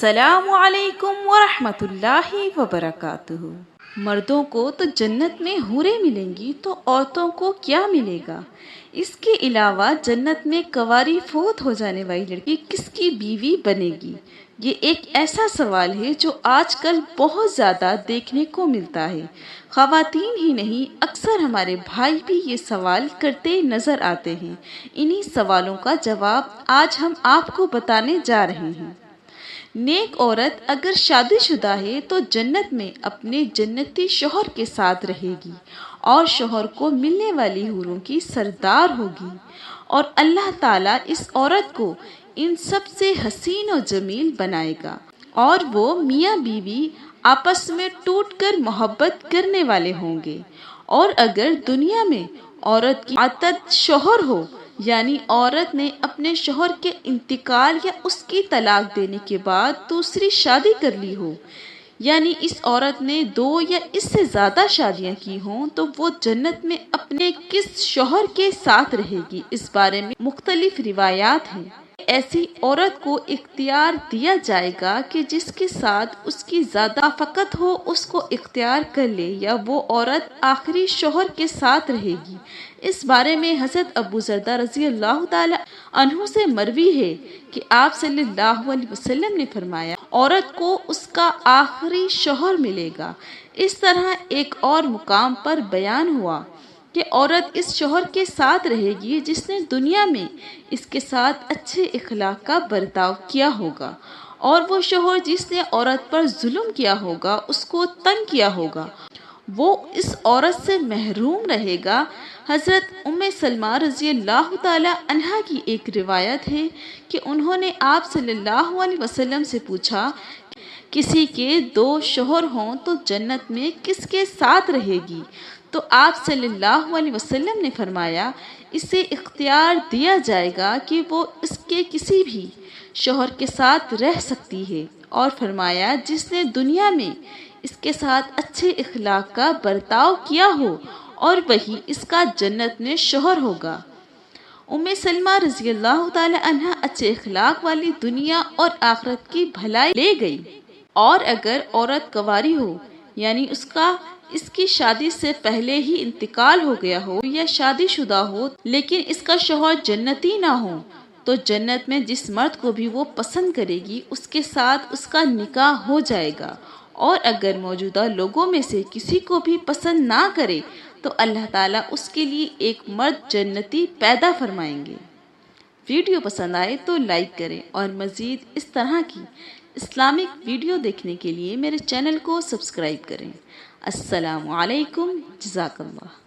السلام علیکم ورحمۃ اللہ وبرکاتہ۔ مردوں کو تو جنت میں حوریں ملیں گی تو عورتوں کو کیا ملے گا؟ اس کے علاوہ جنت میں کنواری فوت ہو جانے والی لڑکی کس کی بیوی بنے گی؟ یہ ایک ایسا سوال ہے جو آج کل بہت زیادہ دیکھنے کو ملتا ہے۔ خواتین ہی نہیں، اکثر ہمارے بھائی بھی یہ سوال کرتے نظر آتے ہیں۔ انہی سوالوں کا جواب آج ہم آپ کو بتانے جا رہے ہیں۔ نیک عورت اگر شادی شدہ ہے تو جنت میں اپنے جنتی شوہر کے ساتھ رہے گی اور شوہر کو ملنے والی حوروں کی سردار ہوگی، اور اللہ تعالیٰ اس عورت کو ان سب سے حسین و جمیل بنائے گا، اور وہ میاں بیوی آپس میں ٹوٹ کر محبت کرنے والے ہوں گے۔ اور اگر دنیا میں عورت کی عادت شوہر ہو، یعنی عورت نے اپنے شوہر کے انتقال یا اس کی طلاق دینے کے بعد دوسری شادی کر لی ہو، یعنی اس عورت نے 2 یا اس سے زیادہ شادیاں کی ہوں، تو وہ جنت میں اپنے کس شوہر کے ساتھ رہے گی؟ اس بارے میں مختلف روایات ہیں۔ ایسی عورت کو اختیار دیا جائے گا کہ جس کے ساتھ اس کی زیادہ فقط ہو اس کو اختیار کر لے، یا وہ عورت آخری شوہر کے ساتھ رہے گی۔ اس بارے میں حضرت ابو ذر رضی اللہ تعالی عنہ سے مروی ہے کہ آپ صلی اللہ علیہ وسلم نے فرمایا، عورت کو اس کا آخری شوہر ملے گا۔ اس طرح ایک اور مقام پر بیان ہوا کہ عورت اس شوہر کے ساتھ رہے گی جس نے دنیا میں اس کے ساتھ اچھے اخلاق کا برتاؤ کیا ہوگا، اور وہ شوہر جس نے عورت پر ظلم کیا ہوگا، اس کو تنگ کیا ہوگا، وہ اس عورت سے محروم رہے گا۔ حضرت ام سلمہ رضی اللہ تعالی عنہا کی ایک روایت ہے کہ انہوں نے آپ صلی اللہ علیہ وسلم سے پوچھا، کسی کے 2 شوہر ہوں تو جنت میں کس کے ساتھ رہے گی؟ تو آپ صلی اللہ علیہ وسلم نے فرمایا، اسے اختیار دیا جائے گا کہ وہ اس کے کسی بھی شوہر کے ساتھ رہ سکتی ہے، اور فرمایا جس نے دنیا میں اس کے ساتھ اچھے اخلاق کا برتاؤ کیا ہو، اور وہی اس کا جنت میں شوہر ہوگا۔ ام سلمہ رضی اللہ تعالی عنہا اچھے اخلاق والی دنیا اور آخرت کی بھلائی لے گئی۔ اور اگر عورت کنواری ہو، یعنی اس کی شادی سے پہلے ہی انتقال ہو گیا ہو، یا شادی شدہ ہو لیکن اس کا شوہر جنتی نہ ہو، تو جنت میں جس مرد کو بھی وہ پسند کرے گی اس کے ساتھ اس کا نکاح ہو جائے گا۔ اور اگر موجودہ لوگوں میں سے کسی کو بھی پسند نہ کرے تو اللہ تعالیٰ اس کے لیے ایک مرد جنتی پیدا فرمائیں گے۔ ویڈیو پسند آئے تو لائک کریں، اور مزید اس طرح کی اسلامک ویڈیو دیکھنے کے لیے میرے چینل کو سبسکرائب کریں۔ السلام علیکم، جزاک اللہ۔